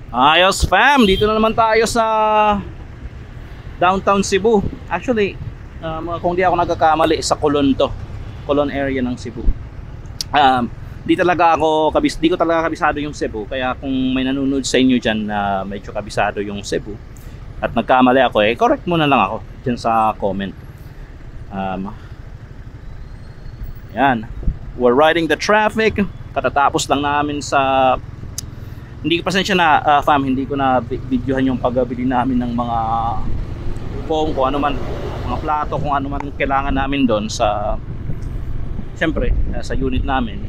Ayos fam, dito na naman tayo sa downtown Cebu. Actually, kung di ako nagkakamali, sa Coron to. Coron area ng Cebu. Di ko talaga kabisado yung Cebu. Kaya kung may nanonood sa inyo dyan na medyo kabisado yung Cebu at nagkamali ako, correct mo na lang ako dyan sa comment. Yan, we're riding the traffic. Katatapos lang namin sa... Hindi ko pasensya na fam, hindi ko na videohan yung pagbili namin ng mga kung ano man, mga plato, kung ano man kailangan namin doon sa, syempre, sa unit namin.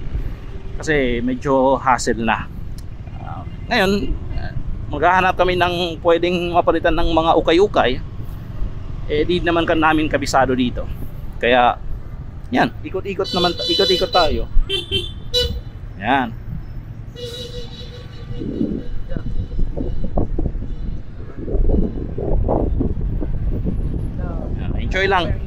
Kasi medyo hassle na. Ngayon, maghahanap kami ng pwedeng mapalitan ng mga ukay-ukay. Di naman namin kabisado dito. Kaya, yan, ikot-ikot tayo. Yan. Enjoy lang.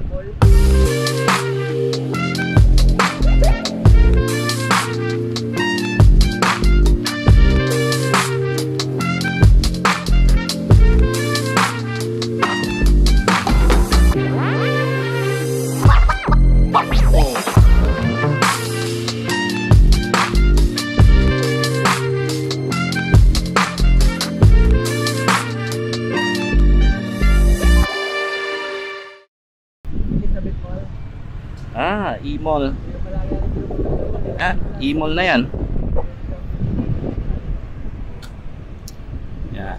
E-mall. E-mall na yan. Yan.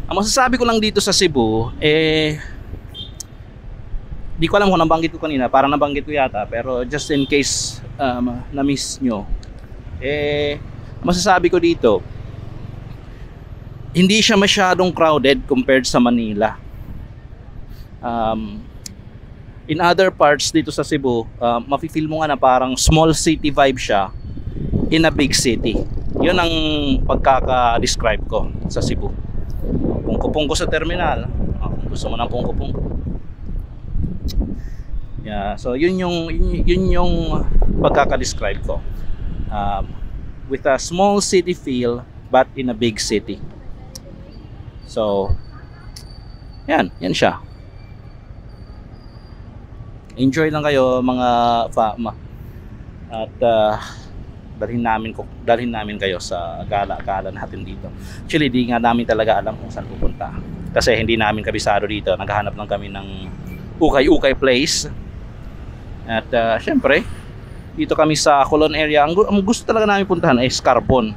Ang masasabi ko lang dito sa Cebu, di ko alam kung nabanggit ko kanina, parang nabanggit ko yata, pero just in case na-miss nyo, masasabi ko dito, hindi siya masyadong crowded compared sa Manila. In other parts dito sa Cebu, mafe-feel mo nga na parang small city vibe siya in a big city. Yun ang pagkaka-describe ko sa Cebu. Pungko-pungko sa terminal. Kung gusto mo ng pungko-pungko. Yeah, so yun yung pagkaka-describe ko. With a small city feel but in a big city. So, yan siya. Enjoy lang kayo mga fama. At dalhin namin kayo sa gala-gala natin dito. Actually, di nga namin talaga alam kung saan pupunta. Kasi hindi namin kabisado dito. Naghahanap lang kami ng ukay-ukay place. At syempre, dito kami sa Coron area. Ang gusto talaga namin puntahan ay Scarbon.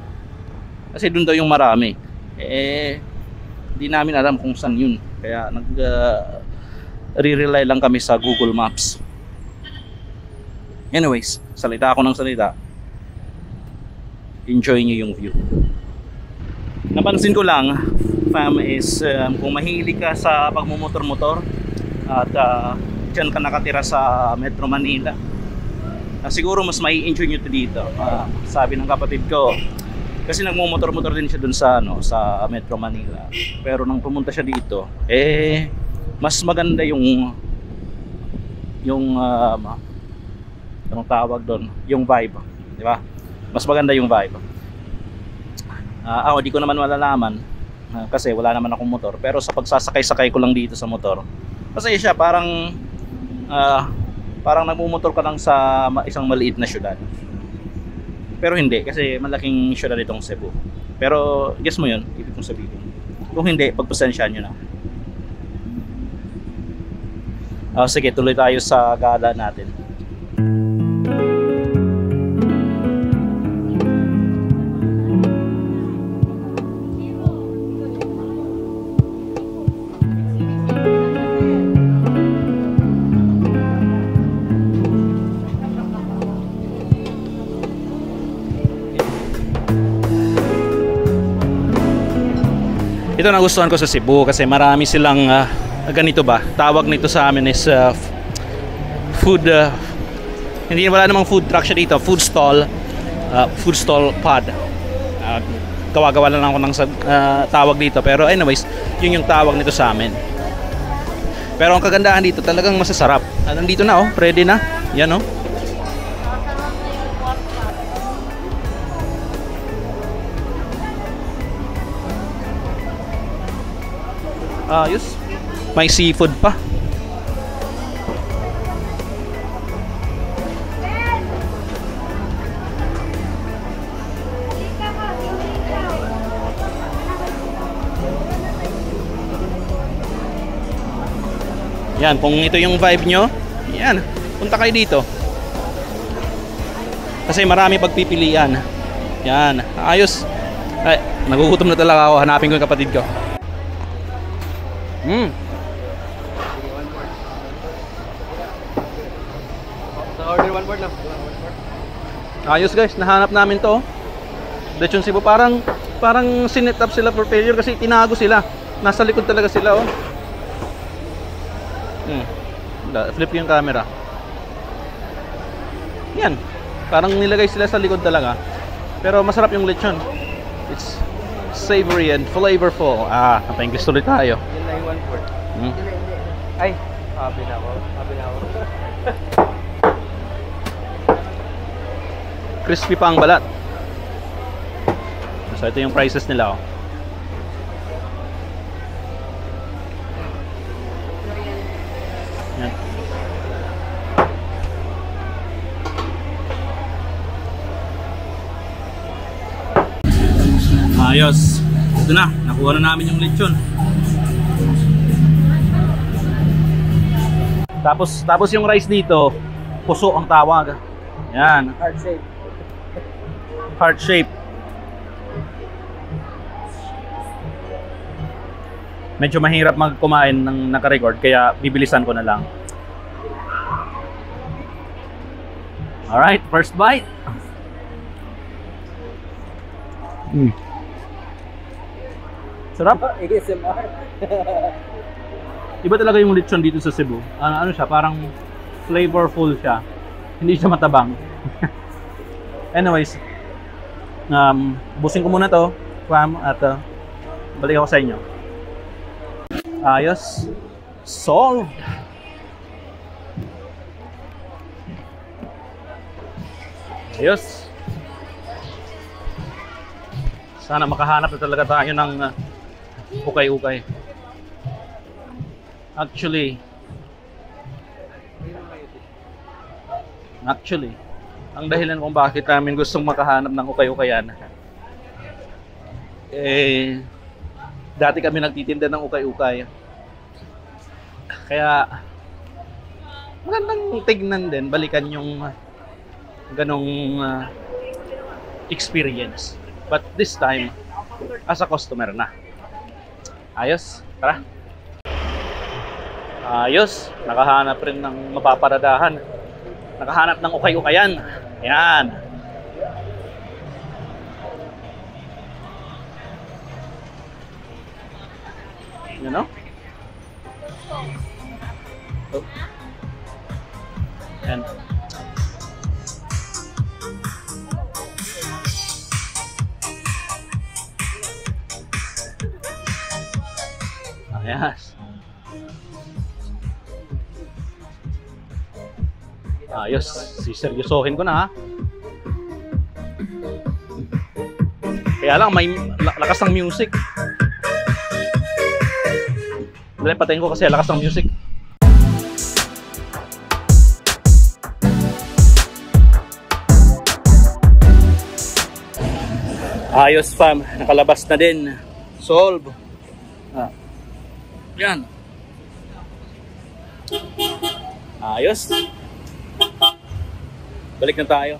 Kasi doon daw yung marami. Hindi namin alam kung saan yun. Kaya re-rely lang kami sa Google Maps. Anyways, salita ako ng salita. Enjoy nyo yung view. Napansin ko lang, fam, is kung mahilig ka sa pagmumotor-motor at dyan ka nakatira sa Metro Manila, siguro mas mai-enjoy nyo ito dito. Sabi ng kapatid ko, kasi nagmumotor-motor din siya dun sa sa Metro Manila. Pero nang pumunta siya dito, mas maganda yung anong tawag doon, yung vibe, di ba? Mas maganda yung vibe. Di ko naman malalaman kasi wala naman akong motor, pero sa pagsasakay-sakay ko lang dito sa motor, kasi siya parang nagmumotor ka lang sa isang maliit na syudad. Pero hindi, kasi malaking syudad itong Cebu. Pero guess mo yun, ibig kong sabihin. Kung hindi, pagpasensyahan nyo na. Sige, tuloy tayo sa gala natin. Ito nagustuhan ko sa Cebu kasi marami silang ganito ba, tawag nito sa amin is food, wala namang food truck siya dito, food stall pod. Gawa-gawa lang ako ng tawag dito, pero anyways, yun yung tawag nito sa amin. Pero ang kagandahan dito, talagang masasarap. Nandito na oh, ready na. Yan oh. Ayos. May seafood pa. Yan, kung ito yung vibe nyo, yan, punta kayo dito. Kasi marami pagpipilian. Yan, ayos. Ay, nagugutom na talaga ako. Hanapin ko yung kapatid ko. Order one board lang. Ayos guys, nahanap namin to. Lechon Cebu, parang sinet up sila for failure kasi tinago sila. Nasa likod talaga sila oh. Flip yung camera. Yan. Parang nilagay sila sa likod talaga. Pero masarap yung lechon. It's savory and flavorful. Napa-English tuloy tayo. Yun lang yung one board. Ay, sabi na ako. Crispy pa ang balat. So ito yung prices nila oh. Yan. Ayos. Ito na, nakuha na namin yung lechon. Tapos yung rice dito, puso ang tawag. Yan. Heart shape. Heart shape. Medyo mahirap magkumain ng naka-record kaya bibilisan ko na lang. Alright, first bite. Sarap. ASMR. Iba talaga yung lechon dito sa Cebu. Ano siya, parang flavorful siya. Hindi siya matabang. Anyways, busin ko muna to, fam, at balik ako sa inyo. Ayos. Solve. Ayos. Sana makahanap na talaga tayo ng ukay-ukay. Actually, ang dahilan kung bakit namin gustong makahanap ng ukay-ukayan, dati kami nagtitinda ng ukay-ukay. Kaya magandang tignan din, balikan yung ganong experience. But this time, as a customer na. Ayos, tara. Ayos, nakahanap rin ng mapaparadahan. Nakahanap ng ukay-ukayan. Ayan. You know? Oh. Ayan. Ayos. Ayos, siseryosohin ko na ha. Kaya lang may lakas ng music. Dali, patayin ko kasi lakas ng music. Ayos fam, nakalabas na din. Solve. Yan. Ayos. Balik na tayo.